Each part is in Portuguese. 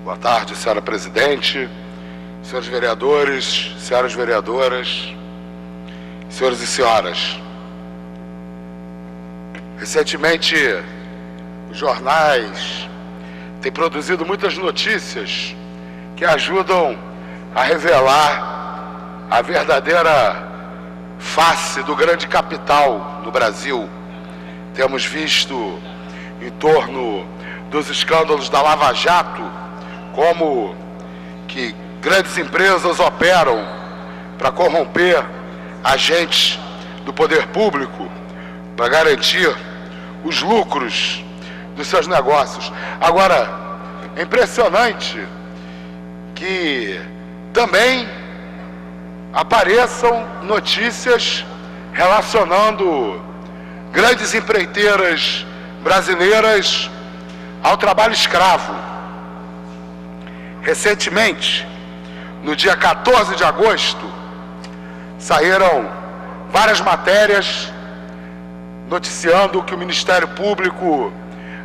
Boa tarde, senhora presidente, senhores vereadores, senhoras vereadoras, senhores e senhoras. Recentemente, os jornais têm produzido muitas notícias que ajudam a revelar a verdadeira face do grande capital no Brasil. Temos visto em torno dos escândalos da Lava Jato como que grandes empresas operam para corromper agentes do poder público para garantir os lucros dos seus negócios. Agora, é impressionante que também apareçam notícias relacionando grandes empreiteiras brasileiras ao trabalho escravo. Recentemente, no dia 14 de agosto, saíram várias matérias noticiando que o Ministério Público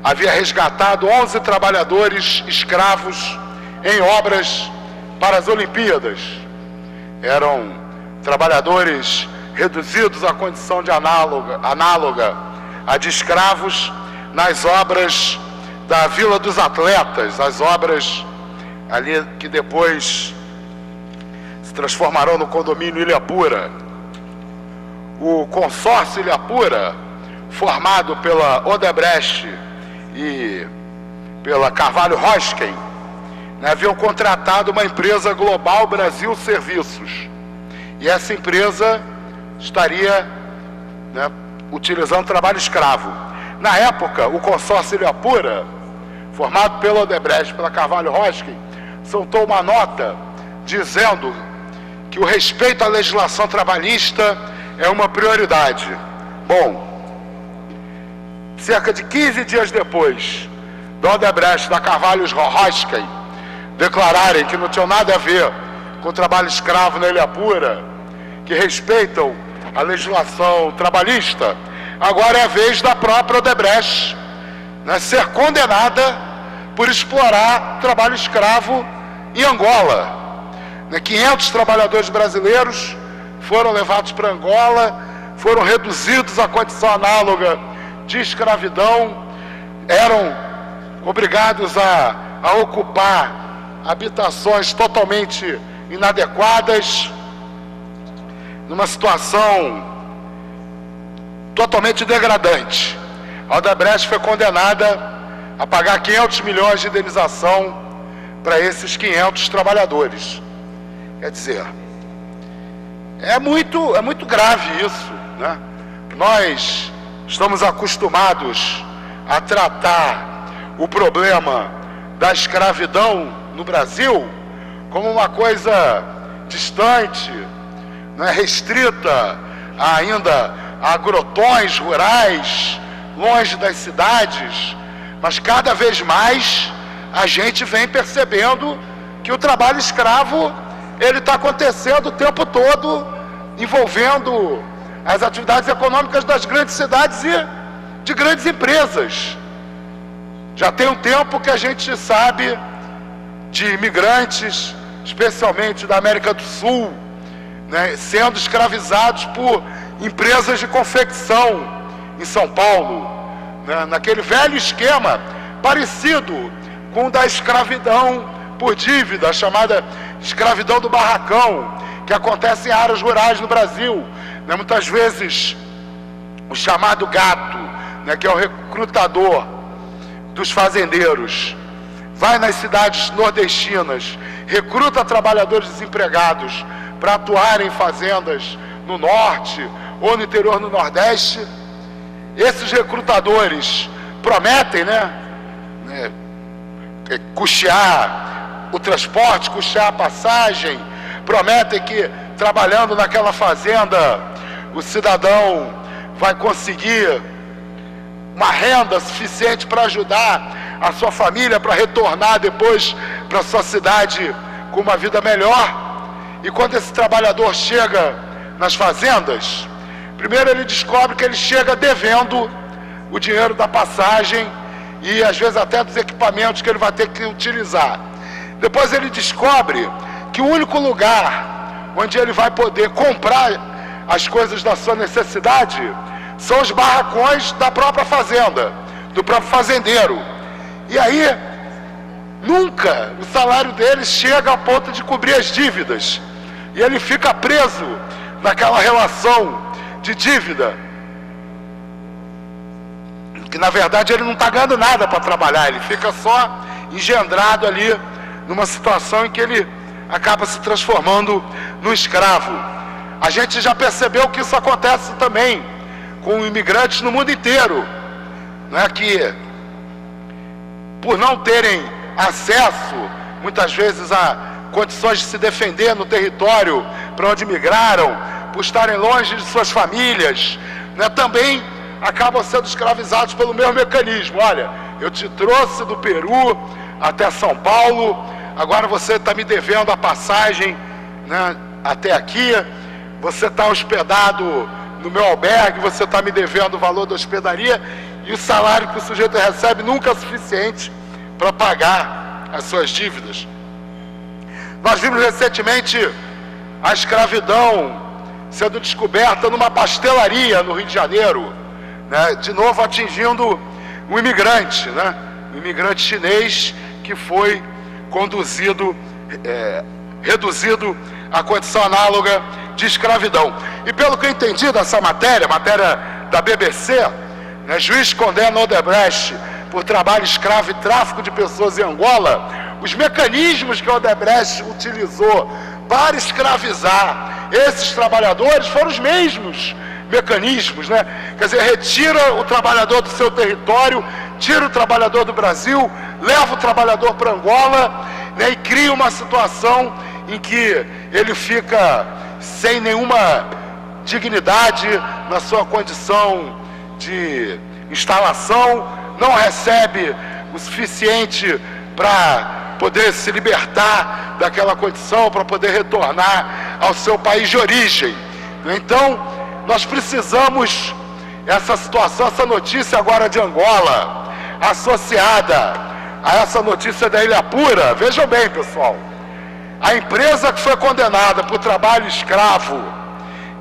havia resgatado 11 trabalhadores escravos em obras para as Olimpíadas. Eram trabalhadores reduzidos à condição de análoga a de escravos nas obras da Vila dos Atletas, as obras ali que depois se transformarão no condomínio Ilhapura. O consórcio Ilhapura, formado pela Odebrecht e pela Carvalho Hosken, haviam contratado uma empresa Global Brasil Serviços. E essa empresa estaria utilizando trabalho escravo. Na época, o consórcio Ilhapura, formado pela Odebrecht e pela Carvalho Hosken, soltou uma nota dizendo que o respeito à legislação trabalhista é uma prioridade. Bom, cerca de 15 dias depois da Odebrecht e da Carvalho Hosken declararem que não tinham nada a ver com o trabalho escravo na Ilhapura, que respeitam a legislação trabalhista, agora é a vez da própria Odebrecht ser condenada por explorar trabalho escravo em Angola. 500 trabalhadores brasileiros foram levados para Angola, foram reduzidos à condição análoga de escravidão, eram obrigados a ocupar habitações totalmente inadequadas, numa situação totalmente degradante. A Odebrecht foi condenada a pagar 500 milhões de indenização para esses 500 trabalhadores. Quer dizer, é muito grave isso, né? Nós estamos acostumados a tratar o problema da escravidão no Brasil como uma coisa distante, restrita ainda a agrotões rurais, longe das cidades, mas cada vez mais a gente vem percebendo que o trabalho escravo ele está acontecendo o tempo todo, envolvendo as atividades econômicas das grandes cidades e de grandes empresas. Já tem um tempo que a gente sabe de imigrantes, especialmente da América do Sul, sendo escravizados por empresas de confecção em São Paulo, naquele velho esquema parecido com o da escravidão por dívida, chamada escravidão do barracão, que acontece em áreas rurais no Brasil. Muitas vezes o chamado gato, que é o recrutador dos fazendeiros, vai nas cidades nordestinas, recruta trabalhadores desempregados para atuarem em fazendas no norte ou no interior no nordeste. Esses recrutadores prometem, custear o transporte, custear a passagem, prometem que trabalhando naquela fazenda o cidadão vai conseguir uma renda suficiente para ajudar a sua família, para retornar depois para a sua cidade com uma vida melhor. E quando esse trabalhador chega nas fazendas, primeiro ele descobre que ele chega devendo o dinheiro da passagem e às vezes até dos equipamentos que ele vai ter que utilizar. Depois ele descobre que o único lugar onde ele vai poder comprar as coisas da sua necessidade são os barracões da própria fazenda, do próprio fazendeiro. E aí, nunca o salário dele chega ao ponto de cobrir as dívidas. E ele fica preso naquela relação de dívida, que na verdade ele não está ganhando nada para trabalhar, ele fica só engendrado ali numa situação em que ele acaba se transformando num escravo. A gente já percebeu que isso acontece também com imigrantes no mundo inteiro, né? Que por não terem acesso muitas vezes a condições de se defender no território para onde migraram, por estarem longe de suas famílias, né, também acabam sendo escravizados pelo mesmo mecanismo. Olha, eu te trouxe do Peru até São Paulo, agora você está me devendo a passagem, né, até aqui, você está hospedado no meu albergue, você está me devendo o valor da hospedaria, e o salário que o sujeito recebe nunca é suficiente para pagar as suas dívidas. Nós vimos recentemente a escravidão sendo descoberta numa pastelaria no Rio de Janeiro, né, de novo atingindo um imigrante, né, um imigrante chinês que foi conduzido, reduzido à condição análoga de escravidão. E pelo que eu entendi dessa matéria da BBC, né, juiz condena Odebrecht por trabalho escravo e tráfico de pessoas em Angola. Os mecanismos que Odebrecht utilizou para escravizar esses trabalhadores foram os mesmos mecanismos, né? Quer dizer, retira o trabalhador do seu território, tira o trabalhador do Brasil, leva o trabalhador para Angola, né, e cria uma situação em que ele fica sem nenhuma dignidade na sua condição de instalação, não recebe o suficiente para poder se libertar daquela condição, para poder retornar ao seu país de origem. Então, nós precisamos, essa situação, essa notícia agora de Angola, associada a essa notícia da Ilha Pura, vejam bem, pessoal, a empresa que foi condenada por trabalho escravo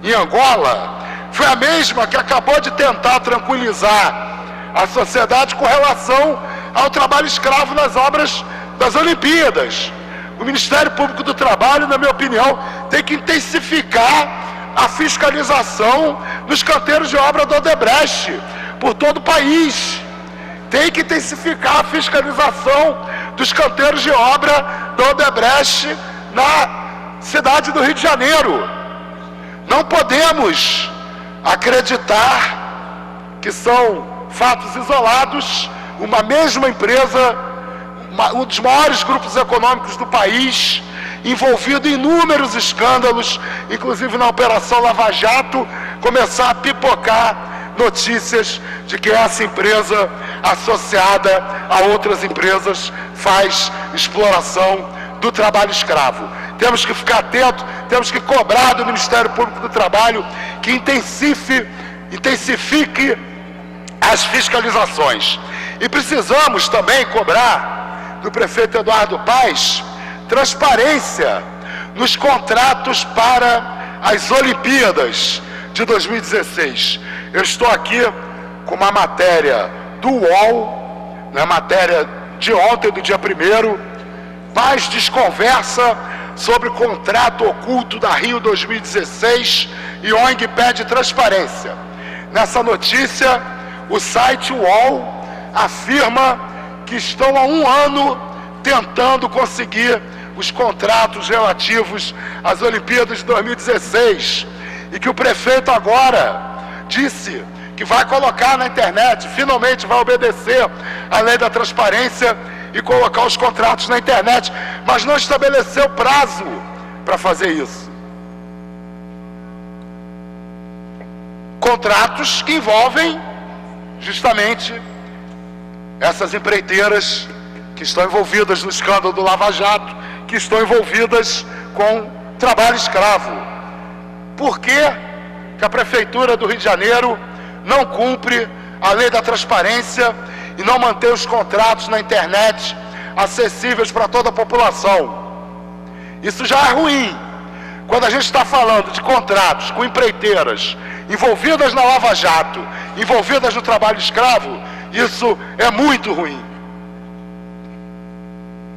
em Angola foi a mesma que acabou de tentar tranquilizar a sociedade com relação ao trabalho escravo nas obras das Olimpíadas. O Ministério Público do Trabalho, na minha opinião, tem que intensificar a fiscalização nos canteiros de obra do Odebrecht por todo o país. Tem que intensificar a fiscalização dos canteiros de obra do Odebrecht na cidade do Rio de Janeiro. Não podemos acreditar que são fatos isolados. Uma mesma empresa, um dos maiores grupos econômicos do país, envolvido em inúmeros escândalos, inclusive na Operação Lava Jato, começar a pipocar notícias de que essa empresa, associada a outras empresas, faz exploração do trabalho escravo. Temos que ficar atento, temos que cobrar do Ministério Público do Trabalho que intensifique as fiscalizações. E precisamos também cobrar do prefeito Eduardo Paes transparência nos contratos para as Olimpíadas de 2016. Eu estou aqui com uma matéria do UOL, né, matéria de ontem, do dia 1º, Paes desconversa sobre o contrato oculto da Rio 2016 e ONG pede transparência. Nessa notícia, o site UOL afirma que estão há 1 ano tentando conseguir os contratos relativos às Olimpíadas de 2016 e que o prefeito agora disse que vai colocar na internet, finalmente vai obedecer à lei da transparência e colocar os contratos na internet, mas não estabeleceu prazo para fazer isso. Contratos que envolvem justamente essas empreiteiras que estão envolvidas no escândalo do Lava Jato, que estão envolvidas com trabalho escravo. Por que a Prefeitura do Rio de Janeiro não cumpre a lei da transparência e não mantém os contratos na internet, acessíveis para toda a população. Isso já é ruim. Quando a gente está falando de contratos com empreiteiras envolvidas na Lava Jato, envolvidas no trabalho escravo, isso é muito ruim.